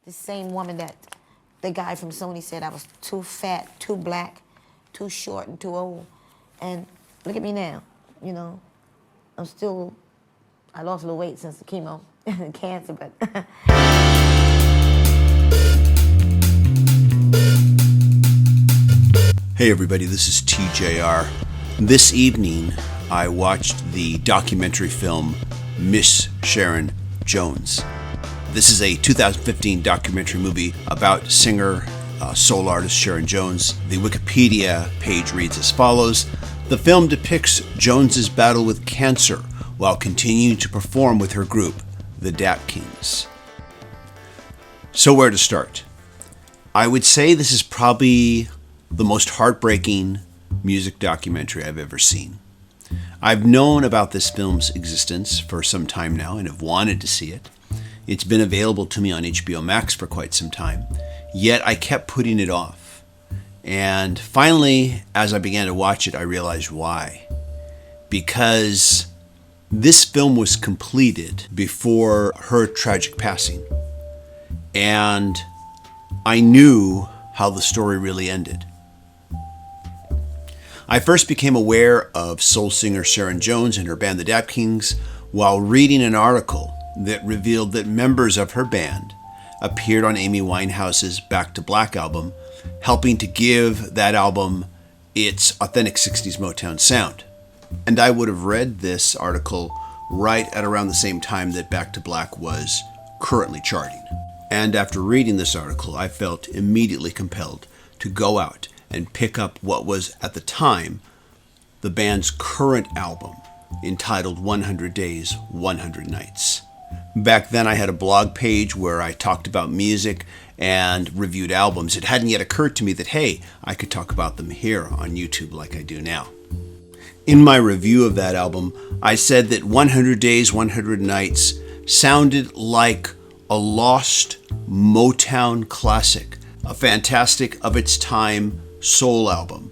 the same woman that the guy from Sony said I was too fat, too black, too short, and too old. And look at me now, you know. I lost a little weight since the chemo and cancer, but. Hey everybody, this is TJR. This evening, I watched the documentary film Miss Sharon Jones. This is a 2015 documentary movie about singer, soul artist Sharon Jones. The Wikipedia page reads as follows. The film depicts Jones's battle with cancer while continuing to perform with her group, the Dap Kings. So where to start? I would say this is probably the most heartbreaking music documentary I've ever seen. I've known about this film's existence for some time now and have wanted to see it. It's been available to me on HBO Max for quite some time, yet I kept putting it off. And finally, as I began to watch it, I realized why. Because this film was completed before her tragic passing. And I knew how the story really ended. I first became aware of soul singer Sharon Jones and her band, the Dap Kings, while reading an article that revealed that members of her band appeared on Amy Winehouse's Back to Black album, helping to give that album its authentic 60s Motown sound. And I would have read this article right at around the same time that Back to Black was currently charting. And after reading this article, I felt immediately compelled to go out and pick up what was, at the time, the band's current album, entitled 100 Days, 100 Nights. Back then I had a blog page where I talked about music and reviewed albums. It hadn't yet occurred to me that, hey, I could talk about them here on YouTube like I do now. In my review of that album, I said that 100 Days, 100 Nights sounded like a lost Motown classic, a fantastic of its time soul album,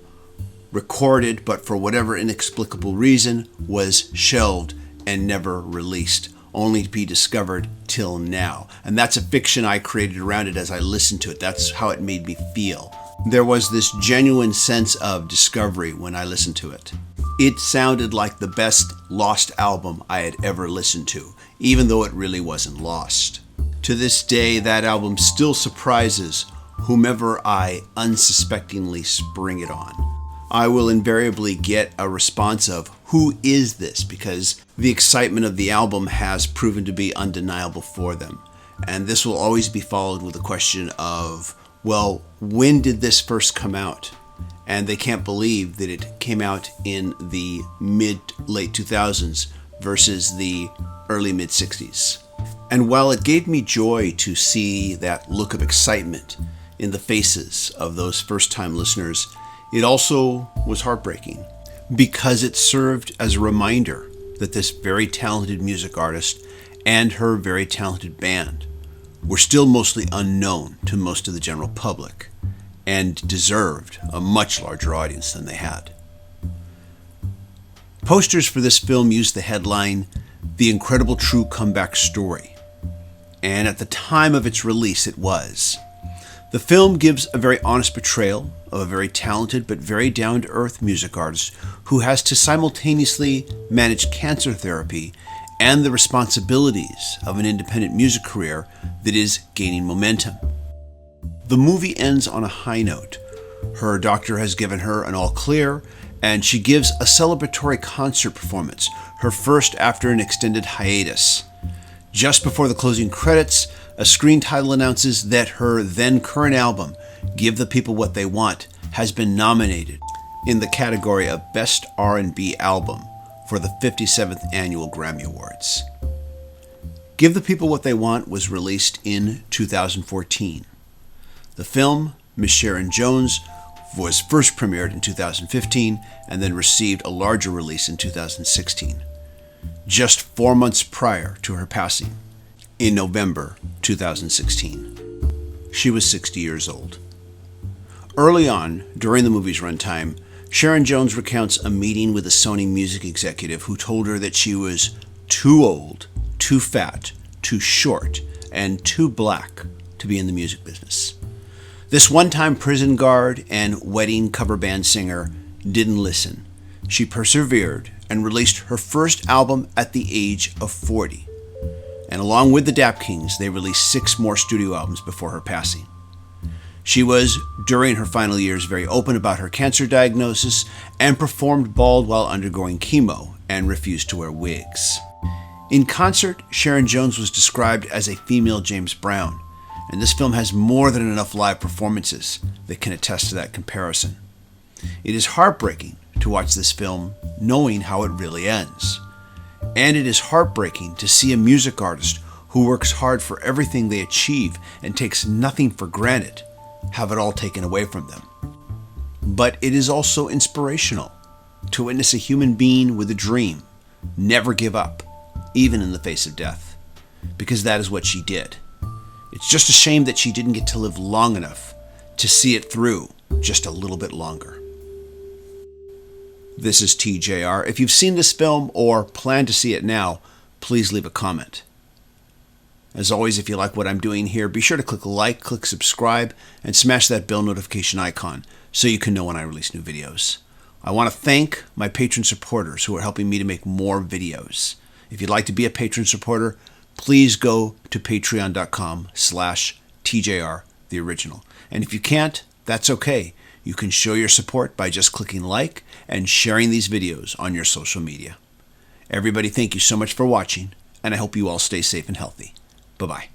recorded but for whatever inexplicable reason was shelved and never released, only to be discovered till now. And that's a fiction I created around it as I listened to it. That's how it made me feel. There was this genuine sense of discovery when I listened to it. It sounded like the best lost album I had ever listened to, even though it really wasn't lost. To this day, that album still surprises whomever I unsuspectingly spring it on. I will invariably get a response of, who is this? Because the excitement of the album has proven to be undeniable for them. And this will always be followed with a question of, well, when did this first come out? And they can't believe that it came out in the mid-late 2000s versus the early mid-60s. And while it gave me joy to see that look of excitement in the faces of those first-time listeners, it also was heartbreaking because it served as a reminder that this very talented music artist and her very talented band were still mostly unknown to most of the general public and deserved a much larger audience than they had. Posters for this film used the headline, "The Incredible True Comeback Story," and at the time of its release it was. The film gives a very honest portrayal of a very talented but very down-to-earth music artist who has to simultaneously manage cancer therapy and the responsibilities of an independent music career that is gaining momentum. The movie ends on a high note. Her doctor has given her an all clear, and she gives a celebratory concert performance, her first after an extended hiatus. Just before the closing credits, a screen title announces that her then current album, Give the People What They Want, has been nominated in the category of Best R&B Album for the 57th Annual Grammy Awards. Give the People What They Want was released in 2014. The film, Miss Sharon Jones, was first premiered in 2015 and then received a larger release in 2016, just 4 months prior to her passing, in November 2016. She was 60 years old. Early on, during the movie's runtime, Sharon Jones recounts a meeting with a Sony music executive who told her that she was too old, too fat, too short, and too black to be in the music business. This one-time prison guard and wedding cover band singer didn't listen. She persevered and released her first album at the age of 40. And along with the Dap Kings, they released 6 more studio albums before her passing. She was, during her final years, very open about her cancer diagnosis and performed bald while undergoing chemo and refused to wear wigs. In concert, Sharon Jones was described as a female James Brown, and this film has more than enough live performances that can attest to that comparison. It is heartbreaking to watch this film knowing how it really ends. And it is heartbreaking to see a music artist who works hard for everything they achieve and takes nothing for granted have it all taken away from them. But it is also inspirational to witness a human being with a dream never give up, even in the face of death, because that is what she did. It's just a shame that she didn't get to live long enough to see it through just a little bit longer. This is TJR. If you've seen this film or plan to see it now, please leave a comment. As always, if you like what I'm doing here, be sure to click like, click subscribe, and smash that bell notification icon so you can know when I release new videos. I want to thank my patron supporters who are helping me to make more videos. If you'd like to be a patron supporter, please go to patreon.com/TJR the original. And if you can't, that's okay. You can show your support by just clicking like and sharing these videos on your social media. Everybody, thank you so much for watching, and I hope you all stay safe and healthy. Bye-bye.